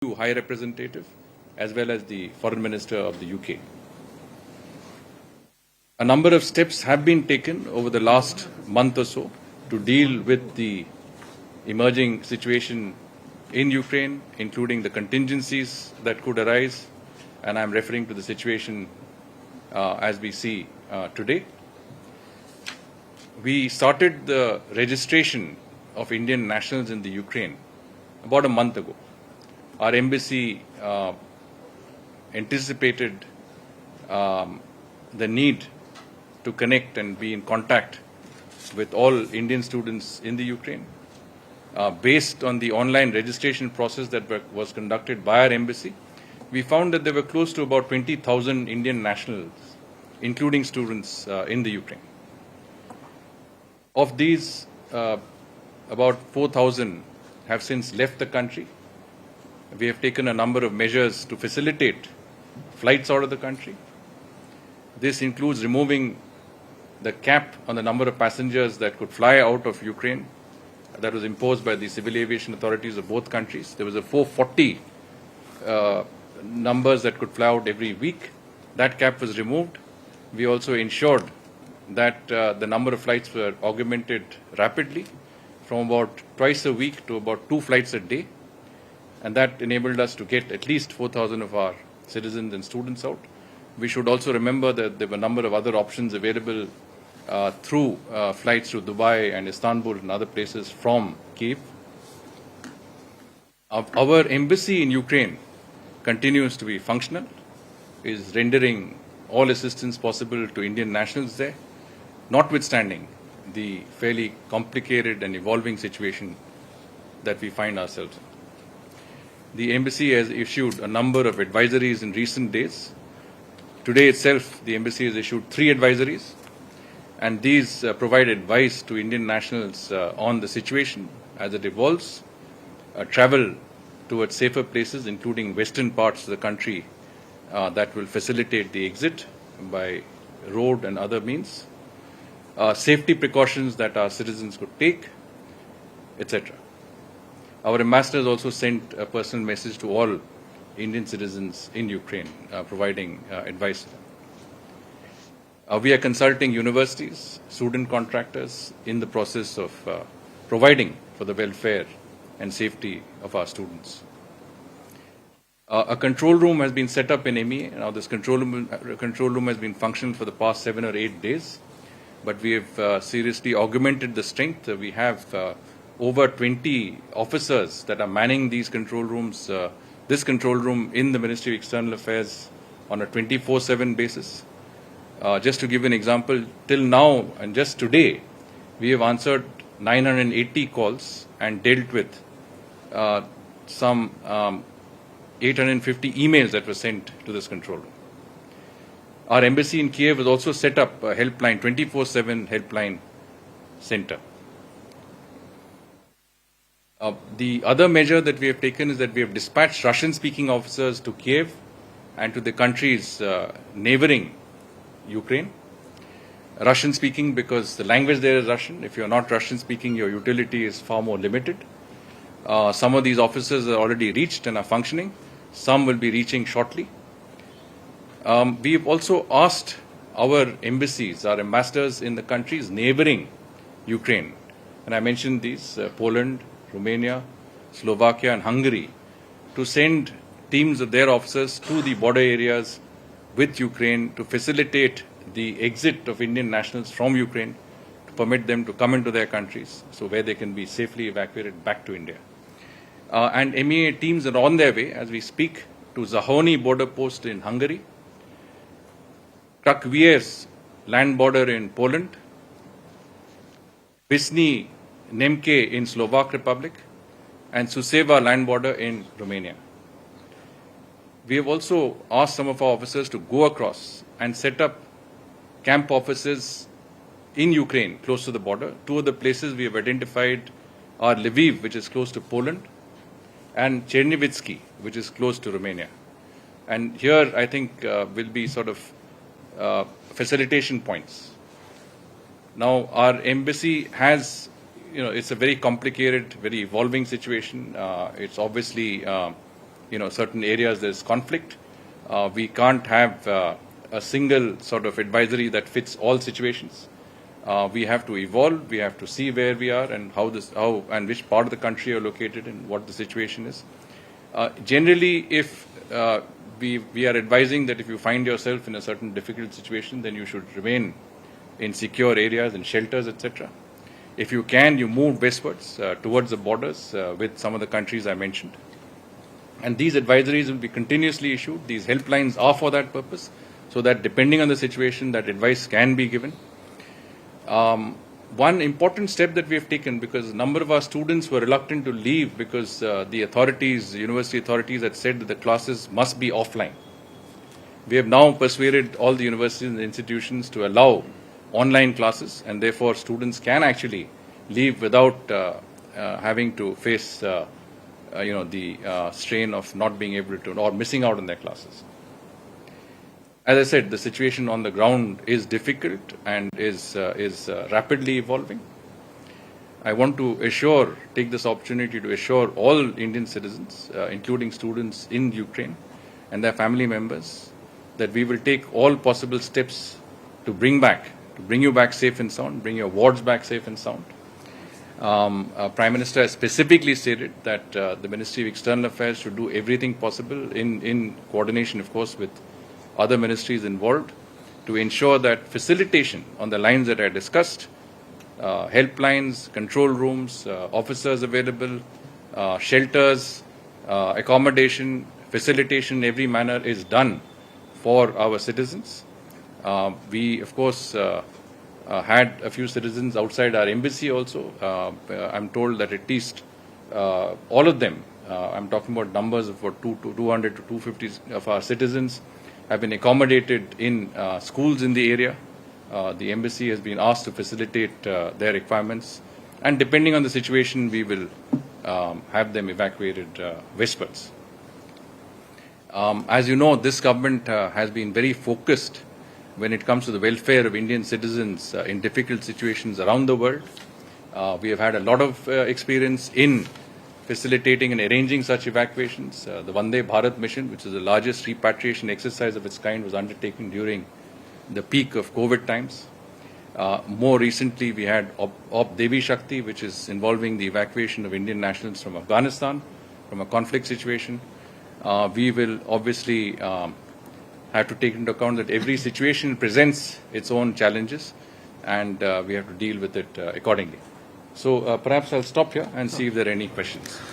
High Representative as well as the Foreign Minister of the UK. A number of steps have been taken over the last month or so to deal with the emerging situation in Ukraine, including the contingencies that could arise, and I'm referring to the situation as we see today. We started the registration of Indian nationals in the Ukraine about a month ago. Our embassy anticipated the need to connect and be in contact with all Indian students in the Ukraine. Based on the online registration process that was conducted by our embassy, we found that there were close to about 20,000 Indian nationals, including students in the Ukraine. Of these, about 4,000 have since left the country. We have taken a number of measures to facilitate flights out of the country. This includes removing the cap on the number of passengers that could fly out of Ukraine that was imposed by the civil aviation authorities of both countries. There was a 440 numbers that could fly out every week. That cap was removed. We also ensured that the number of flights were augmented rapidly from about twice a week to about 2 flights a day. And that enabled us to get at least 4,000 of our citizens and students out. We should also remember that there were a number of other options available through flights to Dubai and Istanbul and other places from Kyiv. Our embassy in Ukraine continues to be functional, is rendering all assistance possible to Indian nationals there, notwithstanding the fairly complicated and evolving situation that we find ourselves in. The embassy has issued a number of advisories in recent days. Today itself, the embassy has issued 3 advisories, and these provide advice to Indian nationals on the situation as it evolves, travel towards safer places, including western parts of the country that will facilitate the exit by road and other means, safety precautions that our citizens could take, etc. Our ambassador has also sent a personal message to all Indian citizens in Ukraine, providing advice. We are consulting universities, student contractors in the process of providing for the welfare and safety of our students. A control room has been set up in MEA. Now this control room has been functional for the past 7 or 8 days, but we have seriously augmented the strength. We have over 20 officers that are manning these control rooms, this control room in the Ministry of External Affairs on a 24/7 basis. Just to give an example, till now and just today, we have answered 980 calls and dealt with some 850 emails that were sent to this control room. Our embassy in Kiev has also set up a helpline, 24/7 helpline center. The other measure that we have taken is that we have dispatched Russian-speaking officers to Kiev and to the countries neighboring Ukraine. Russian-speaking because the language there is Russian. If you are not Russian-speaking, your utility is far more limited. Some of these officers are already reached and are functioning. Some will be reaching shortly. We have also asked our embassies, our ambassadors in the countries neighboring Ukraine, and I mentioned these, Poland, Romania, Slovakia and Hungary, to send teams of their officers to the border areas with Ukraine to facilitate the exit of Indian nationals from Ukraine, to permit them to come into their countries, so where they can be safely evacuated back to India. And MEA teams are on their way as we speak to Zahoni border post in Hungary, Krakwiec land border in Poland, Visny Nemke in Slovak Republic, and Suceava land border in Romania. We have also asked some of our officers to go across and set up camp offices in Ukraine close to the border. 2 of the places we have identified are Lviv, which is close to Poland, and Chernivtsi, which is close to Romania. And here I think will be sort of facilitation points. Now our embassy has it's a very complicated, very evolving situation. It's obviously certain areas there's conflict. We can't have a single sort of advisory that fits all situations. We have to evolve. We have to see where we are and how and which part of the country you're located and what the situation is. Generally, if we are advising that if you find yourself in a certain difficult situation, then you should remain in secure areas and shelters, etc. If you can, you move westwards towards the borders with some of the countries I mentioned. And these advisories will be continuously issued. These helplines are for that purpose, so that depending on the situation, that advice can be given. One important step that we have taken, because a number of our students were reluctant to leave because the authorities, university authorities had said that the classes must be offline. We have now persuaded all the universities and institutions to allow online classes, and therefore students can actually leave without having to face the strain of not being able to or missing out on their classes. As I said, the situation on the ground is difficult and is rapidly evolving. I want to take this opportunity to assure all Indian citizens, including students in Ukraine and their family members, that we will take all possible steps to bring you back safe and sound, bring your wards back safe and sound. Prime Minister has specifically stated that the Ministry of External Affairs should do everything possible in coordination, of course, with other ministries involved to ensure that facilitation on the lines that I discussed, helplines, control rooms, officers available, shelters, accommodation, facilitation in every manner is done for our citizens. We, of course, had a few citizens outside our embassy also. I'm told that at least all of them, I'm talking about numbers of about 200 to 250 of our citizens, have been accommodated in schools in the area. The embassy has been asked to facilitate their requirements, and depending on the situation, we will have them evacuated westwards. As you know, this government has been very focused when it comes to the welfare of Indian citizens in difficult situations around the world. We have had a lot of experience in facilitating and arranging such evacuations. The Vande Bharat mission, which is the largest repatriation exercise of its kind, was undertaken during the peak of COVID times. More recently, we had Op Devi Shakti, which is involving the evacuation of Indian nationals from Afghanistan, from a conflict situation. We will obviously have to take into account that every situation presents its own challenges, and we have to deal with it accordingly. So perhaps I'll stop here and see if there are any questions.